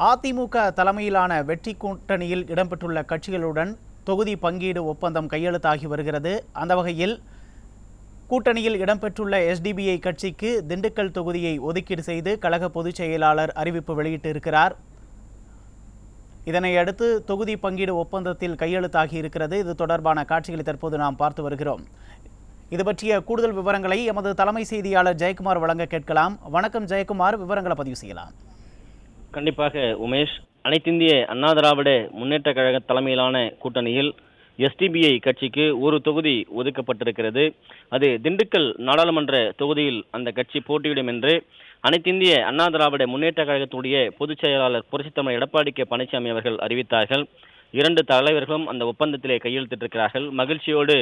அதிமுக தலைமையிலான வெற்றி கூட்டணியில் இடம்பெற்றுள்ள கட்சிகளுடன் தொகுதி பங்கீடு ஒப்பந்தம் கையெழுத்தாகி வருகிறது. அந்த வகையில் கூட்டணியில் இடம்பெற்றுள்ள எஸ்டிபிஐ கட்சிக்கு திண்டுக்கல் தொகுதியை ஒதுக்கீடு செய்து கழக பொதுச் செயலாளர் அறிவிப்பு வெளியிட்டிருக்கிறார். இதனையடுத்து தொகுதி பங்கீடு ஒப்பந்தத்தில் கையெழுத்தாகி இருக்கிறது. இது தொடர்பான காட்சிகளை தற்போது நாம் பார்த்து வருகிறோம். இது பற்றிய கூடுதல் விவரங்களை எமது தலைமை செய்தியாளர் ஜெயக்குமார் வழங்க கேட்கலாம். வணக்கம் ஜெயக்குமார், விவரங்களை பதிவு செய்யலாம். கண்டிப்பாக உமேஷ், அனைத்திந்திய அண்ணா திராவிட முன்னேற்ற கழக தலைமையிலான கூட்டணியில் எஸ்டிபிஐ கட்சிக்கு ஒரு தொகுதி ஒதுக்கப்பட்டிருக்கிறது. அது திண்டுக்கல் நாடாளுமன்ற தொகுதியில் அந்த கட்சி போட்டியிடும் என்று அனைத்திந்திய அண்ணா திராவிட முன்னேற்ற கழகத்துடைய பொதுச் செயலாளர் புரட்சித்தலைவர் எடப்பாடி கே பழனிசாமி அவர்கள் அறிவித்தார்கள். இரண்டு தலைவர்களும் அந்த ஒப்பந்தத்திலே கையெழுத்திட்டிருக்கிறார்கள். மகிழ்ச்சியோடு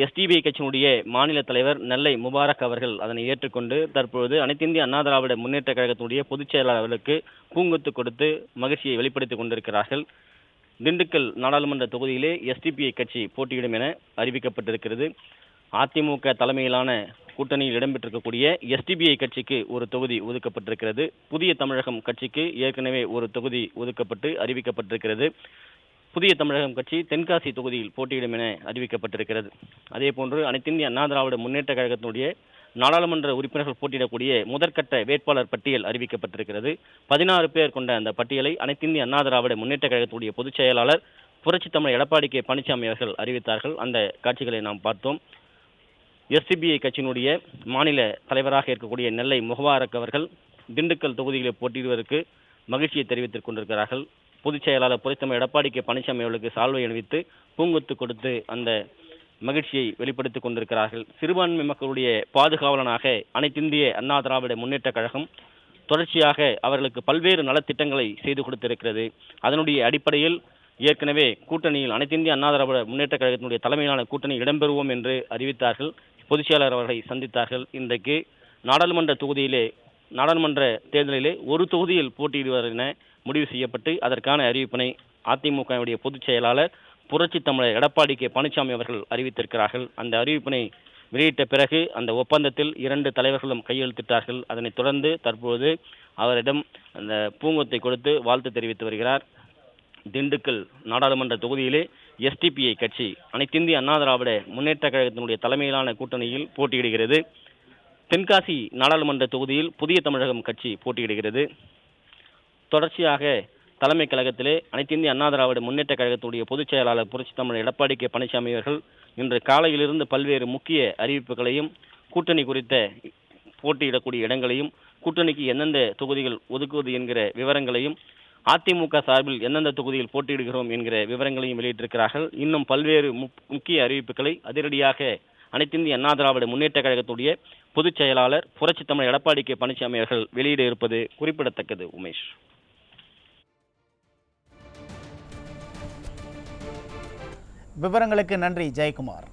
எஸ்டிபிஐ கட்சியினுடைய மாநில தலைவர் நெல்லை முபாரக் அவர்கள் அதனை ஏற்றுக்கொண்டு தற்பொழுது அனைத்திந்திய அண்ணா திராவிட முன்னேற்ற கழகத்தினுடைய பொதுச் செயலாளர்களுக்கு பூங்கொத்து கொடுத்து மகிழ்ச்சியை வெளிப்படுத்திக் கொண்டிருக்கிறார்கள். திண்டுக்கல் நாடாளுமன்ற தொகுதியிலே எஸ்டிபிஐ கட்சி போட்டியிடும் என அறிவிக்கப்பட்டிருக்கிறது. அதிமுக தலைமையிலான கூட்டணியில் இடம்பெற்றிருக்கக்கூடிய எஸ்டிபிஐ கட்சிக்கு ஒரு தொகுதி ஒதுக்கப்பட்டிருக்கிறது. புதிய தமிழகம் கட்சிக்கு ஏற்கனவே ஒரு தொகுதி ஒதுக்கப்பட்டு அறிவிக்கப்பட்டிருக்கிறது. புதிய தமிழகம் கட்சி தென்காசி தொகுதியில் போட்டியிடும் என அறிவிக்கப்பட்டிருக்கிறது. அதேபோன்று அனைத்திந்திய அண்ணா திராவிட முன்னேற்ற கழகத்தினுடைய நாடாளுமன்ற உறுப்பினர்கள் போட்டியிடக்கூடிய முதற்கட்ட வேட்பாளர் பட்டியல் அறிவிக்கப்பட்டிருக்கிறது. 16 பேர் கொண்ட அந்த பட்டியலை அனைத்திந்திய அண்ணா திராவிட முன்னேற்ற கழகத்துடைய பொதுச் செயலாளர் புரட்சித்தலைவர் எடப்பாடி கே பழனிசாமி அவர்கள் அறிவித்தார்கள். அந்த காட்சிகளை நாம் பார்த்தோம். எஸ்டிபிஐ கட்சியினுடைய மாநில தலைவராக இருக்கக்கூடிய நெல்லை முபாரக் அவர்கள் திண்டுக்கல் தொகுதிகளை போட்டியிடுவதற்கு மகிழ்ச்சியை தெரிவித்துக் கொண்டிருக்கிறார்கள். பொதுச் செயலாளர் புரட்சித்தலைவர் எடப்பாடி கே பழனிசாமி அவர்களுக்கு சால்வை அணிவித்து பூங்கொத்து கொடுத்து அந்த மகிழ்ச்சியை வெளிப்படுத்திக் கொண்டிருக்கிறார்கள். சிறுபான்மை மக்களுடைய பாதுகாவலனாக அனைத்திந்திய அண்ணா திராவிட முன்னேற்ற கழகம் தொடர்ச்சியாக அவர்களுக்கு பல்வேறு நலத்திட்டங்களை செய்து கொடுத்திருக்கிறது. அதனுடைய அடிப்படையில் ஏற்கனவே கூட்டணியில் அனைத்திந்திய அண்ணா திராவிட முன்னேற்ற கழகத்தினுடைய தலைமையிலான கூட்டணி இடம்பெறுவோம் என்று அறிவித்தார்கள். பொதுச் செயலாளர் அவர்களை சந்தித்தார்கள். இன்றைக்கு நாடாளுமன்ற தேர்தலிலே ஒரு தொகுதியில் போட்டியிடுவார் என முடிவு செய்யப்பட்டு அதற்கான அறிவிப்பினை அதிமுகவுடைய பொதுச் செயலாளர் புரட்சித்தலைவர் எடப்பாடி கே பழனிசாமி அவர்கள் அறிவித்திருக்கிறார்கள். அந்த அறிவிப்பினை வெளியிட்ட பிறகு அந்த ஒப்பந்தத்தில் 2 தலைவர்களும் கையெழுத்திட்டார்கள். அதனைத் தொடர்ந்து தற்போது அவரிடம் அந்த பூங்கொத்தை கொடுத்து வாழ்த்து தெரிவித்து வருகிறார். திண்டுக்கல் நாடாளுமன்ற தொகுதியிலே எஸ்டிபிஐ கட்சி அனைத்திந்திய அண்ணா திராவிட முன்னேற்ற கழகத்தினுடைய தலைமையிலான கூட்டணியில் போட்டியிடுகிறது. தென்காசி நாடாளுமன்ற தொகுதியில் புதிய தமிழகம் கட்சி போட்டியிடுகிறது. தொடர்ச்சியாக தலைமை கழகத்திலே அனைத்திந்திய அண்ணா திராவிட முன்னேற்ற கழகத்துடைய பொதுச் செயலாளர் புரட்சித்தலைவர் எடப்பாடி கே பழனிசாமி அவர்கள் இன்று காலையிலிருந்து பல்வேறு முக்கிய அறிவிப்புகளையும் கூட்டணி குறித்த போட்டியிடக்கூடிய இடங்களையும் கூட்டணிக்கு எந்தெந்த தொகுதிகள் ஒதுக்குவது என்கிற விவரங்களையும் அதிமுக சார்பில் எந்தெந்த தொகுதியில் போட்டியிடுகிறோம் என்கிற விவரங்களையும் வெளியிட்டிருக்கிறார்கள். இன்னும் பல்வேறு முக்கிய அறிவிப்புகளை அதிரடியாக அனைத்திந்திய அண்ணா திராவிட முன்னேற்ற கழகத்துடைய பொதுச் செயலாளர் புரட்சித்தலைவர் எடப்பாடி கே பழனிசாமி அவர்கள் வெளியிட இருப்பது குறிப்பிடத்தக்கது. உமேஷ், விவரங்களுக்கு நன்றி ஜெயக்குமார்.